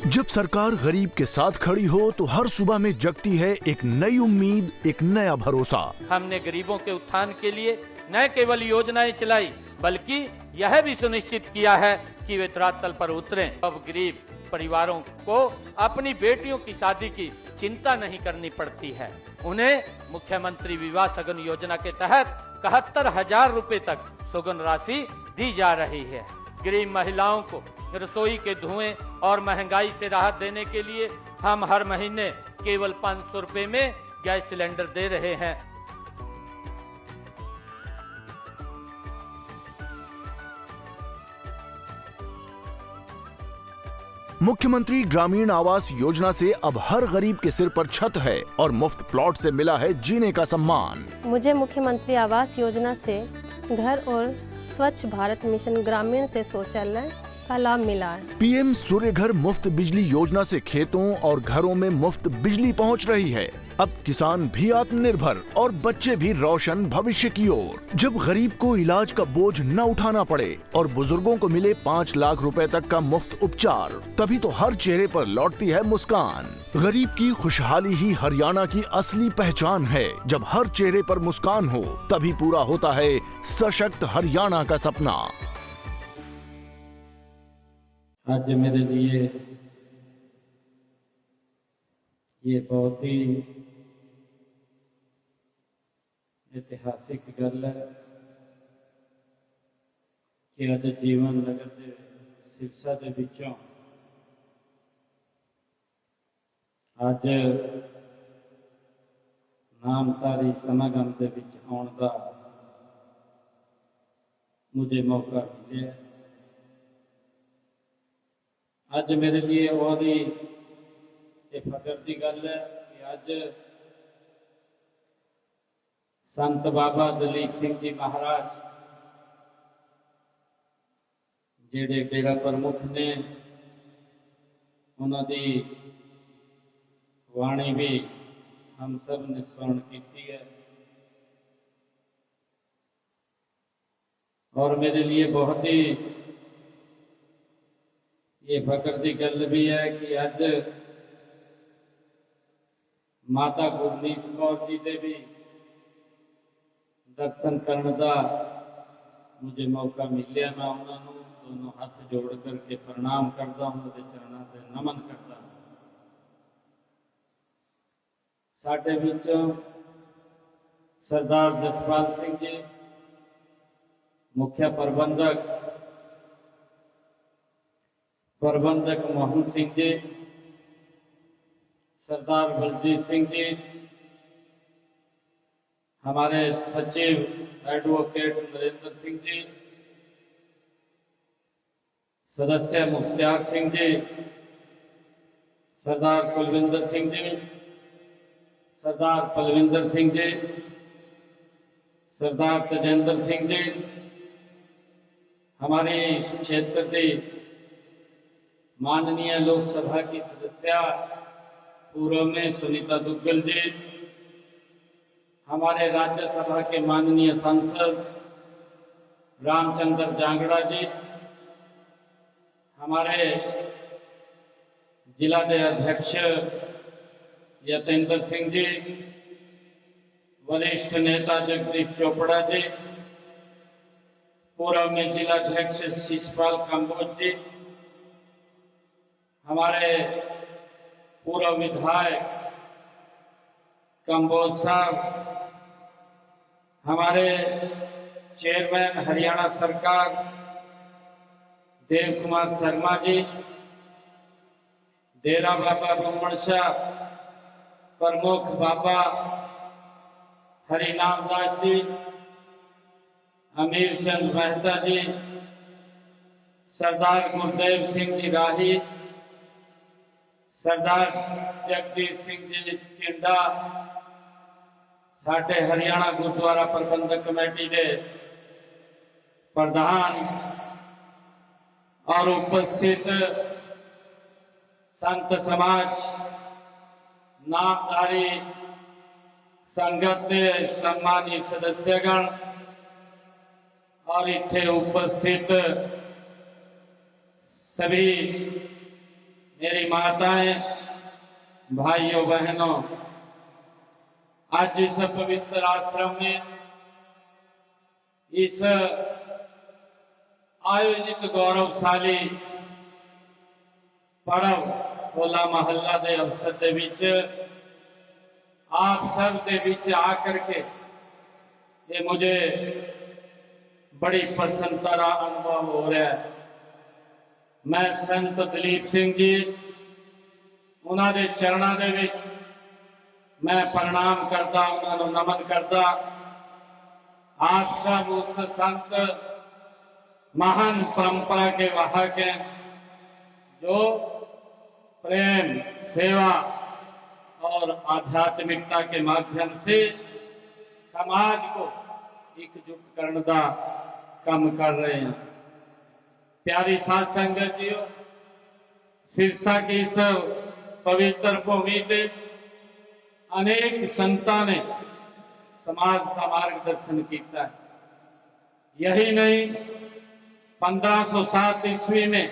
जब सरकार गरीब के साथ खड़ी हो तो हर सुबह में जगती है एक नई उम्मीद, एक नया भरोसा। हमने गरीबों के उत्थान के लिए न केवल योजनाएं चलाई बल्कि यह भी सुनिश्चित किया है कि वे धरातल पर उतरें। अब गरीब परिवारों को अपनी बेटियों की शादी की चिंता नहीं करनी पड़ती है। उन्हें मुख्यमंत्री विवाह सगन योजना के तहत 71,000 रुपए तक सुगन राशि दी जा रही है। गरीब महिलाओं को रसोई के धुएं और महंगाई से राहत देने के लिए हम हर महीने केवल 500 रुपए में गैस सिलेंडर दे रहे हैं। मुख्यमंत्री ग्रामीण आवास योजना से अब हर गरीब के सिर पर छत है और मुफ्त प्लॉट से मिला है जीने का सम्मान। मुझे मुख्यमंत्री आवास योजना से घर और स्वच्छ भारत मिशन ग्रामीण से शौचालय का लाभ मिला है। पीएम सूर्य घर मुफ्त बिजली योजना से खेतों और घरों में मुफ्त बिजली पहुंच रही है। अब किसान भी आत्मनिर्भर और बच्चे भी रोशन भविष्य की ओर। जब गरीब को इलाज का बोझ न उठाना पड़े और बुजुर्गों को मिले 5 लाख रुपए तक का मुफ्त उपचार, तभी तो हर चेहरे पर लौटती है मुस्कान। गरीब की खुशहाली ही हरियाणा की असली पहचान है। जब हर चेहरे पर मुस्कान हो तभी पूरा होता है सशक्त हरियाणा का सपना। आज मेरे लिए ये बहुत ही इतिहासिक गल है कि अज जीवन नगर के सिरसा के विचों अज नामधारी समागम के विच आउण दा मुझे मौका मिले। अज मेरे लिए बहुत ही फख्र की गल है कि अज संत बाबा दलीप सिंह जी महाराज जेड़े डेरा प्रमुख ने, उन्होंने वाणी भी हम सब ने श्रवण की है और मेरे लिए बहुत ही ये फख्र की गल भी है कि अज माता गुरमीत कौर जी के भी दर्शन करने का मुझे मौका मिले। मैं उन्होंने दोनों हाथ जोड़ करके प्रणाम करता हूँ, उनके चरणों से नमन करता हूँ। साडे विच सरदार जसपाल सिंह जी मुख्य प्रबंधक मोहन सिंह जी, सरदार बलजीत सिंह जी, हमारे सचिव एडवोकेट नरेंद्र सिंह जी, सदस्य मुख्तियार सिंह जी, सरदार कुलविंदर सिंह जी, सरदार पलविंदर सिंह जी, सरदार तेजेंद्र सिंह जी, हमारे इस क्षेत्र के माननीय लोकसभा की सदस्या पूर्व में सुनीता दुग्गल जी, हमारे राज्यसभा के माननीय सांसद रामचंद्र जांगड़ा जी, हमारे जिला के अध्यक्ष यतेंद्र सिंह जी, वरिष्ठ नेता जगदीश चोपड़ा जी, पूर्व में जिलाध्यक्ष शिषपाल कंबोज जी, हमारे पूर्व विधायक कंबोज साहब, हमारे चेयरमैन हरियाणा सरकार देव कुमार शर्मा जी, डेरा बाबा ब्रह्मण शाह प्रमुख बाबा हरिनाम दास जी, अमीर चंद मेहता जी, सरदार गुरदेव सिंह जी राही, सरदार जगदीश सिंह जी चिंडा, साडे हरियाणा गुरुद्वारा प्रबंधक कमेटी के प्रधान और उपस्थित संत समाज, नामधारी संगत के सम्मानित सदस्यगण और इत्थे उपस्थित सभी मेरी माताएं, भाइयों बहनों, आज इस पवित्र आश्रम में इस आयोजित गौरवशाली पर्व होला महल्ला के अवसर के विच आप सब के बीच आकर के ये मुझे बड़ी प्रसन्नता का अनुभव हो रहा है। मैं संत दलीप सिंह जी उन्होंने चरणों के विच मैं प्रणाम करता, उन्होंने नमन करता। आप सब उस संत महान परंपरा के वाहक हैं जो प्रेम, सेवा और आध्यात्मिकता के माध्यम से समाज को एकजुट करने का काम कर रहे हैं। प्यारी साध संगत जीओ, सिरसा की इस पवित्र भूमि पे अनेक संतां ने समाज का मार्गदर्शन किया है। यही नहीं, 1507 ईस्वी में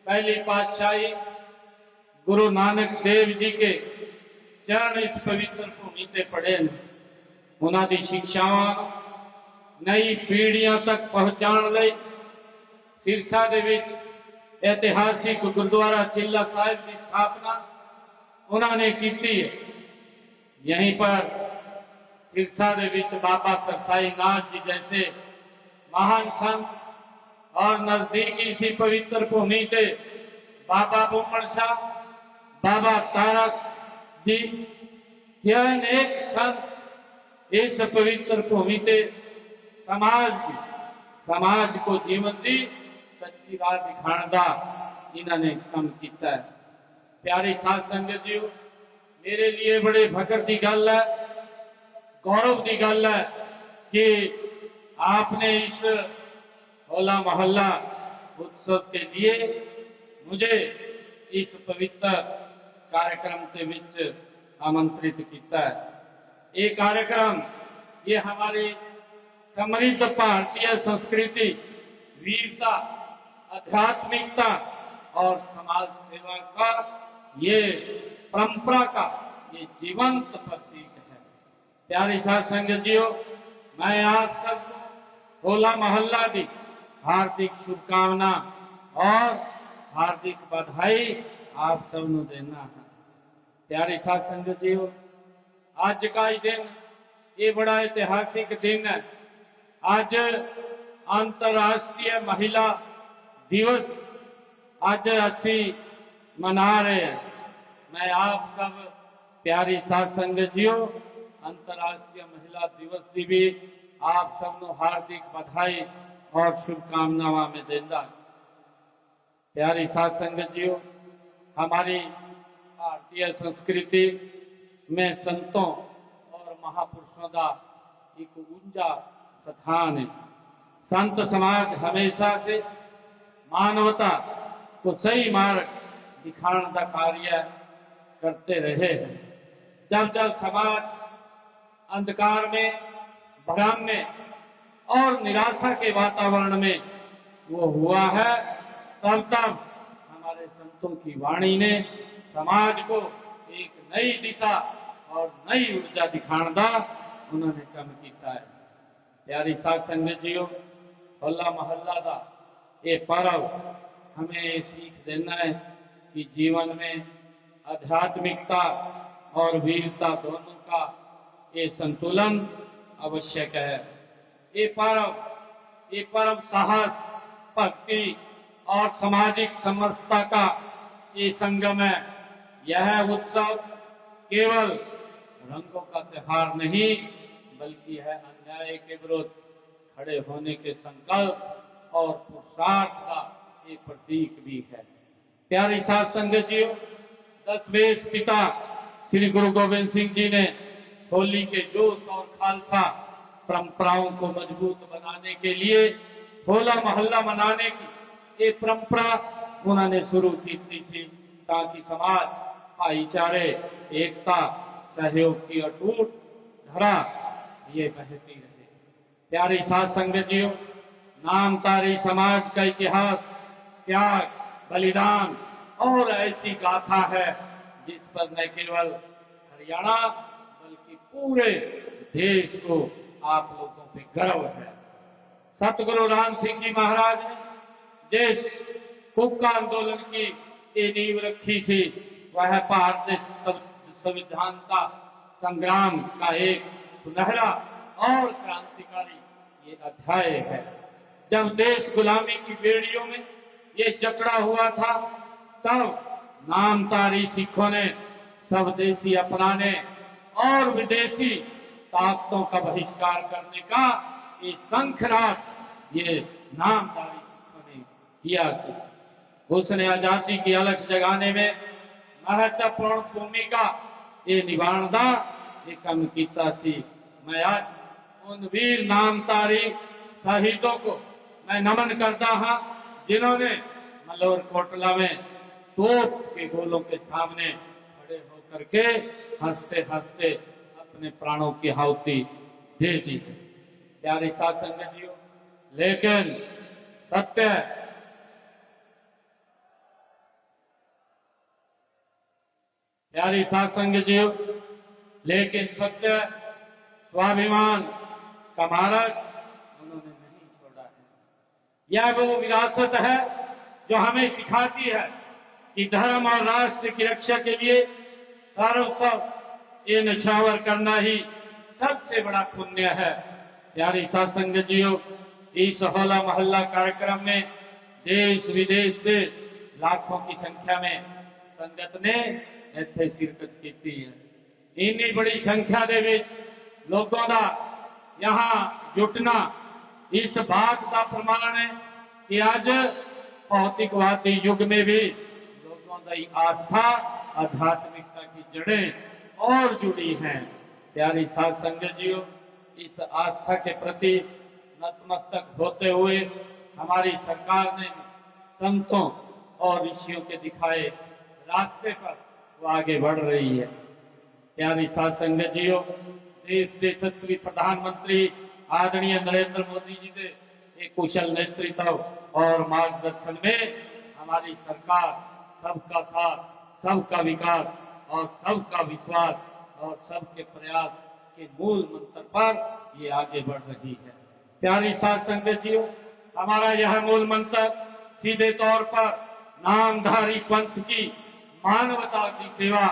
पहली पातशाही गुरु नानक देव जी के चरण इस पवित्र भूमि ते पड़े। उन्होंने शिक्षावां नई पीढ़ियां तक पहुंचाने लई सिरसा दे विच ऐतिहासिक गुरुद्वारा चिल्ला साहिब की स्थापना उन्होंने की है। यहीं पर सिरसा दे विच बाबा सरसाई नाथ जी जैसे महान संत और नजदीकी इसी पवित्र भूमि के बाबा बुमन शाह, बाबा तारा जी, यह अनेक संत इस पवित्र भूमि के समाज को जीवन दी सच्ची राह दिखाने का इन्होंने काम किया है। प्यारी साध संगत जी, मेरे लिए बड़े फकर की गल है, गौरव की गल है कि आपने इस होला मोहल्ला उत्सव के लिए मुझे इस पवित्र कार्यक्रम के बीच आमंत्रित किया है। ये कार्यक्रम ये हमारी समृद्ध भारतीय संस्कृति, वीरता, आध्यात्मिकता और समाज सेवा का ये परंपरा का ये जीवंत प्रतीक है। प्यारी साध संगत जीओ, मैं आप सबको होला मोहल्ला की हार्दिक शुभकामना और हार्दिक बधाई आप सबको देना है। प्यारी साध संगत जीओ, आज का ही दिन ये बड़ा ऐतिहासिक दिन है। आज अंतरराष्ट्रीय महिला दिवस आज असी मना रहे हैं। मैं आप सब प्यारी साध संगत जीओ अंतरराष्ट्रीय महिला दिवस की भी आप सबको हार्दिक बधाई और शुभकामनावां में देता। प्यारी साध संगत जीओ, हमारी भारतीय संस्कृति में संतों और महापुरुषों का एक ऊंचा स्थान है। संत समाज हमेशा से मानवता को सही मार्ग दिखाने का कार्य करते रहे हैं। जब जब समाज अंधकार में, भ्रम में और निराशा के वातावरण में वो हुआ है, तब तब हमारे संतों की वाणी ने समाज को एक नई दिशा और नई ऊर्जा दिखाने का उन्होंने काम किया है। प्यारी साध संगत जीओ, होला मोहल्ला का ये पर्व हमें ये सीख देना है कि जीवन में आध्यात्मिकता और वीरता दोनों का ये संतुलन आवश्यक है। ये पर्व साहस, भक्ति और सामाजिक समरसता का ये संगम है। यह उत्सव केवल रंगों का त्योहार नहीं, बल्कि है अन्याय के विरुद्ध खड़े होने के संकल्प और पुरुषार्थ का एक प्रतीक भी है। प्यारी साध संगत जीओ, 10 वेश पिता श्री गुरु गोविंद सिंह जी ने होली के जोश और खालसा परंपराओं को मजबूत बनाने के लिए होला मोहल्ला मनाने की एक परंपरा उन्होंने शुरू की थी, ताकि समाज भाईचारे, एकता, सहयोग की अटूट धारा ये बहती रहे। प्यारी साध संगत जीओ, नामधारी समाज का इतिहास त्याग, बलिदान और ऐसी गाथा है जिस पर न केवल हरियाणा बल्कि पूरे देश को आप लोगों पे गर्व है। सतगुरु राम सिंह जी महाराज ने जिस कुक्का आंदोलन की ये नींव रखी थी, वह भारतीय संविधान का संग्राम का एक सुनहरा और क्रांतिकारी ये अध्याय है। जब देश गुलामी की बेड़ियों में ये जकड़ा हुआ था, तब नामधारी सिखों ने स्वदेशी अपनाने और विदेशी ताकतों का बहिष्कार करने का ये शंखनाद ये नामधारी सिखों ने किया था। उसने आजादी की अलख जगाने में महत्वपूर्ण भूमिका ये निभाता ये कम कीता सी। मैं आज उन वीर नामधारी शहीदों को मैं नमन करता हाँ, जिन्होंने मलोर कोटला में तोप के गोलों के सामने खड़े होकर के हंसते हंसते अपने प्राणों की आहुति दे दी है। प्यारे साथ संगतियों, लेकिन सत्य प्यारी साथ संगतियों, लेकिन सत्य स्वाभिमान का मार्ग उन्होंने नहीं छोड़ा है। यह वो विरासत है जो हमें सिखाती है कि धर्म और राष्ट्र की रक्षा के लिए सर्वस्व ये न्यौछावर करना ही सबसे बड़ा पुण्य है। प्यारी साथ संगतियों, इस होला मोहल्ला कार्यक्रम में देश विदेश से लाखों की संख्या में संगत ने ਇੱਥੇ शिरकत की है। इन्नी बड़ी संख्या दे विच लोगों का यहाँ जुटना इस बात का प्रमाण है कि आज भौतिकवादी युग में भी लोगों की आस्था आध्यात्मिकता की जड़ें और जुड़ी हैं। प्यारी साध संगतियों, इस आस्था के प्रति नतमस्तक होते हुए हमारी सरकार ने संतों और ऋषियों के दिखाए रास्ते पर वो आगे बढ़ रही है। प्यारी साध संगतियों, देश के यशस्वी प्रधानमंत्री आदरणीय नरेंद्र मोदी जी के एक कुशल नेतृत्व और मार्गदर्शन में हमारी सरकार सबका साथ, सबका विकास और सबका विश्वास और सबके प्रयास के मूल मंत्र पर ये आगे बढ़ रही है। प्यारी साध संगतियों, हमारा यह मूल मंत्र सीधे तौर पर नामधारी पंथ की मानवता की सेवा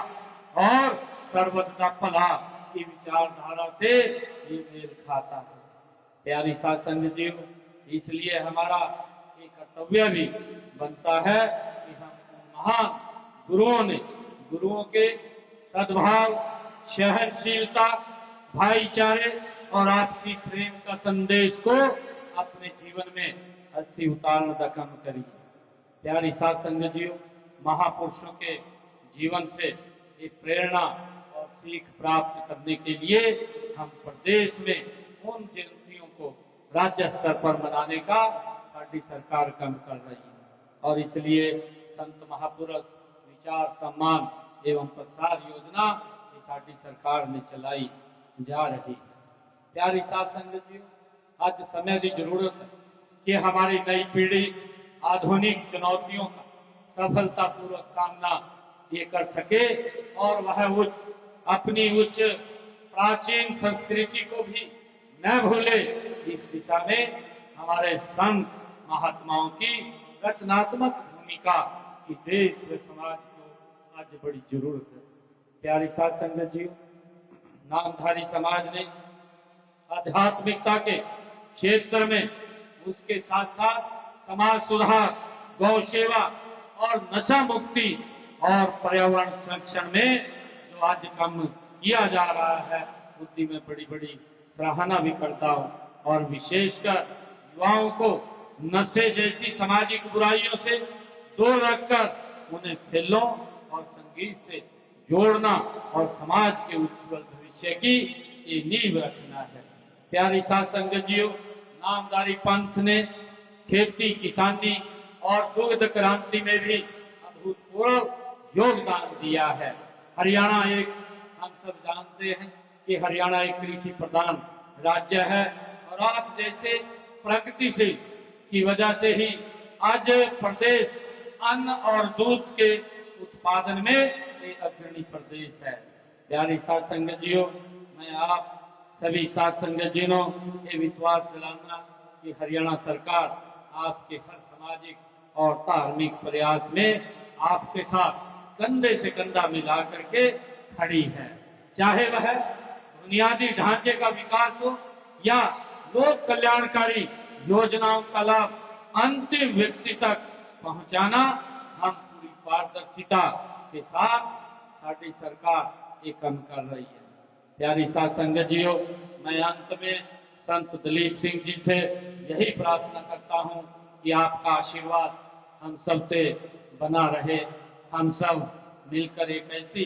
और सर्वदा भला की विचारधारा से ये मेल खाता है। प्यारी साध संगतियों, इसलिए हमारा एक कर्तव्य भी बनता है कि हम महान गुरुओं के सद्भाव, सहनशीलता, भाईचारे और आपसी प्रेम का संदेश को अपने जीवन में अच्छी उतारने का काम करिए। प्यारी साध संगतियों, महापुरुषों के जीवन से एक प्रेरणा और सीख प्राप्त करने के लिए हम प्रदेश में उन जयंतियों को राज्य स्तर पर मनाने का साडी सरकार काम कर रही है और इसलिए संत महापुरुष विचार सम्मान एवं प्रसार योजना ये साडी सरकार ने चलाई जा रही है। प्यारी साध संगतियों, आज समय की जरूरत है कि हमारी नई पीढ़ी आधुनिक चुनौतियों का सफलतापूर्वक सामना ये कर सके और वह अपनी उच्च प्राचीन संस्कृति को भी न भूले। इस दिशा में हमारे संत महात्माओं की रचनात्मक भूमिका की देश व समाज को आज बड़ी जरूरत है। प्यारी साध संगतियों, नामधारी समाज ने आध्यात्मिकता के क्षेत्र में उसके साथ साथ समाज सुधार, गौ सेवा और नशा मुक्ति और पर्यावरण संरक्षण में जो आज काम किया जा रहा है उसकी मैं बड़ी बड़ी सराहना भी करता हूँ और विशेषकर युवाओं को नशे जैसी सामाजिक बुराइयों से दूर रखकर उन्हें खेलों और संगीत से जोड़ना और समाज के उज्जवल भविष्य की ये नींव रखना है। प्यारी साध संगतियों, नामधारी पंथ ने खेती, किसानी और दुग्ध क्रांति में भी अभूतपूर्व योगदान दिया है। हरियाणा एक, हम सब जानते हैं कि हरियाणा एक कृषि प्रधान राज्य है और आप जैसे प्रगतिशील की वजह से ही आज प्रदेश अन्न और दूध के उत्पादन में ये अग्रणी प्रदेश है। प्यारे साथ संगत जियो, मैं आप सभी साथ संगत जिनों ये विश्वास दिलाना कि हरियाणा सरकार आपके हर सामाजिक और धार्मिक प्रयास में आपके साथ कंधे से कंधा मिला करके खड़ी है। चाहे वह बुनियादी ढांचे का विकास हो या लोक कल्याणकारी योजनाओं का लाभ अंतिम व्यक्ति तक पहुंचाना, हम पूरी पारदर्शिता के साथ साडी सरकार ये काम कर रही है। प्यारी साथ संगत जियो, मैं अंत में संत दलीप सिंह जी से यही प्रार्थना करता हूं कि आपका आशीर्वाद हम सब पे बना रहे। हम सब मिलकर एक ऐसी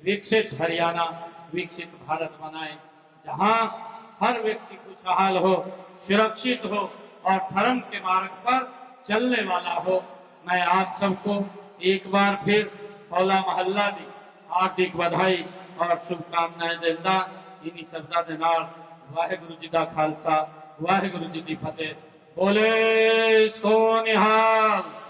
विकसित हरियाणा, विकसित भारत बनाएं जहां हर व्यक्ति खुशहाल हो, सुरक्षित हो और धर्म के मार्ग पर चलने वाला हो। मैं आप सबको एक बार फिर होला महल्ला दी हार्दिक बधाई और शुभकामनाएं देता। इन्हीं शब्दां दे नाल वाहिगुरु जी दा खालसा, वाहिगुरु जी दी फतेह। बोले सो निहाल।